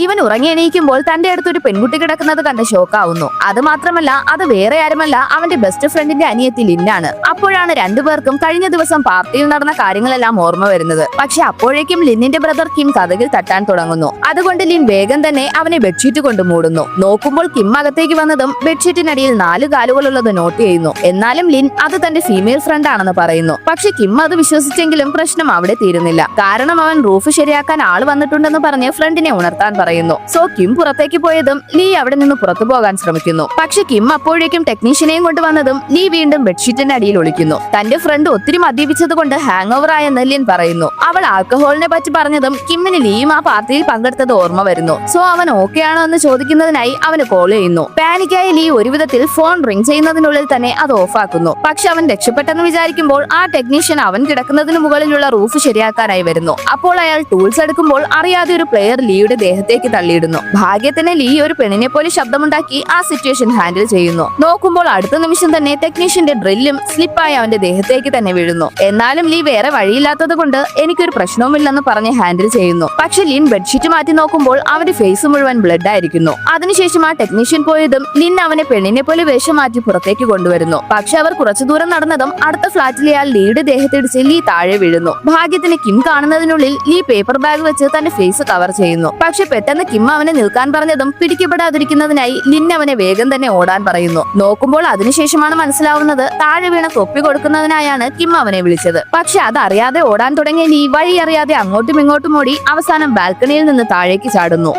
ഇവൻ ഉറങ്ങി എണീക്കുമ്പോൾ തന്റെ അടുത്തൊരു പെൺകുട്ടി കിടക്കുന്നത് കണ്ട് ഷോക്കാവുന്നു. അത് മാത്രമല്ല അത് വേറെ ആരുമല്ല, അവന്റെ ബെസ്റ്റ് ഫ്രണ്ടിന്റെ അനിയത്തി ലിന്നാണ്. അപ്പോഴാണ് രണ്ടുപേർക്കും കഴിഞ്ഞ ദിവസം പാർട്ടിയിൽ നടന്ന കാര്യങ്ങളെല്ലാം ഓർമ്മ വരുന്നത്. പക്ഷെ അപ്പോഴേക്കും ലിന്നിന്റെ ബ്രദർ കിം കതകിൽ തട്ടാൻ തുടങ്ങുന്നു. അതുകൊണ്ട് ലിൻ വേഗം തന്നെ അവനെ ബെഡ്ഷീറ്റ് കൊണ്ട് മൂടുന്നു. നോക്കുമ്പോൾ കിം അകത്തേക്ക് വന്നതും ബെഡ്ഷീറ്റിനടിയിൽ 4 കാലുകളുള്ളത് നോട്ട് ചെയ്യുന്നു. എന്നാലും ലിൻ അത് തന്റെ ഫീമെയിൽ ഫ്രണ്ട് ആണെന്ന് പറയുന്നു. പക്ഷെ കിം അത് വിശ്വസിച്ചെങ്കിലും പ്രശ്നം അവിടെ തീരുന്നില്ല. കാരണം അവൻ റൂഫ് ശരിയാക്കാൻ ആള് വന്നിട്ടുണ്ടെന്ന് പറഞ്ഞ് ഫ്രണ്ടിനെ ഉണർത്താൻ പറയുന്നു. സോ കിം പുറത്തേക്ക് പോയതും ലീ അവിടെ നിന്ന് പുറത്തു പോകാൻ ശ്രമിക്കുന്നു. പക്ഷെ കിം അപ്പോഴേക്കും ടെക്നീഷ്യനെയും കൊണ്ടുവന്നതും ലീ വീണ്ടും ബെഡ്ഷീറ്റിന്റെ അടിയിൽ ഒളിക്കുന്നു. തന്റെ ഫ്രണ്ട് ഒത്തിരി മദ്യപിച്ചത് കൊണ്ട് ഹാങ് ഓവർ ആയെന്ന് ലിൻ പറയുന്നു. അവൾ ആൽക്കഹോളിനെ പറ്റി പറഞ്ഞതും കിമ്മിന് ലീയും ആ പാർട്ടിയിൽ പങ്കെടുത്തത് ഓർമ്മ വരുന്നു. സോ അവൻ ഓക്കെ ആണോ എന്ന് ചോദിക്കുന്നതിനായി അവന് കോൾ ചെയ്യുന്നു. പാനിക്കായ ലീ ഒരു വിധത്തിൽ ഫോൺ റിംഗ് ചെയ്യുന്നതിനുള്ളിൽ തന്നെ അത് ഓഫാക്കുന്നു. പക്ഷെ അവൻ രക്ഷപ്പെട്ടെന്ന് വിചാരിക്കുമ്പോൾ ആ ടെക്നീഷ്യൻ അവൻ കിടക്കുന്നതിന് മുകളിലുള്ള റൂഫ് ശരിയാക്കാനായി വരുന്നു. അപ്പോൾ അയാൾ ടൂൾസ് എടുക്കുമ്പോൾ അറിയാതെ ഒരു പ്ലെയർ ലീയുടെ ദേഹത്തേക്ക് തള്ളിയിടുന്നു. ഭാഗ്യത്തിന് ലീ ഒരു പെണ്ണിനെ പോലെ ശബ്ദമുണ്ടാക്കി ആ സിറ്റുവേഷൻ ഹാൻഡിൽ ചെയ്യുന്നു. നോക്കുമ്പോൾ അടുത്ത നിമിഷം തന്നെ ടെക്നീഷ്യന്റെ ഡ്രില്ലും സ്ലിപ്പായി അവന്റെ ദേഹത്തേക്ക് തന്നെ വീഴുന്നു. എന്നാലും ലീ വേറെ വഴിയില്ലാത്തത് കൊണ്ട് എനിക്കൊരു പ്രശ്നവുമില്ലെന്ന് പറഞ്ഞ് ഹാൻഡിൽ ചെയ്യുന്നു. പക്ഷെ ലിൻ ബെഡ്ഷീറ്റ് മാറ്റി നോക്കുമ്പോൾ അവന്റെ ഫേസ് മുഴുവൻ ബ്ലഡ് ആയിരിക്കുന്നു. അതിനുശേഷം ആ ടെക്നീഷ്യൻ പോയതും ലിൻ അവനെ പെണ്ണിനെ പോലെ വേഷം മാറ്റി പുറത്തേക്ക് കൊണ്ടുവരുന്നു. പക്ഷെ അവർ കുറച്ചു ദൂരം നടന്നതും അടുത്ത ഫ്ളാറ്റിലെ ആ ലീയുടെ ദേഹത്തിടിച്ച് ലീ താഴെ വീഴുന്നു. ഭാഗ്യത്തിന് കിം കാണുന്നതിനുള്ളിൽ ലീ പേപ്പർ ബാഗ് വെച്ച് തന്റെ ഫേസ് കവർ ചെയ്യുന്നു. പക്ഷെ പെട്ടെന്ന് കിം അവനെ നിൽക്കാൻ പറഞ്ഞതും പിടിക്കപ്പെടാതിരിക്കുന്നതിനായി ലിൻ അവനെ വേഗം തന്നെ ഓടാൻ പറയുന്നു. നോക്കുമ്പോൾ അതിനുശേഷമാണ് മനസ്സിലാവുന്നത് താഴെ വീണ തൊപ്പി കൊടുക്കുന്നതിനായാണ് കിം അവനെ വിളിച്ചത്. പക്ഷെ അതറിയാതെ ഓടാൻ തുടങ്ങിയ ലീ വഴി അറിയാതെ അങ്ങോട്ടും ഇങ്ങോട്ടും ഓടി അവസാനം ബാൽക്കണിയിൽ നിന്ന് താഴേക്ക് ചാടുന്നു.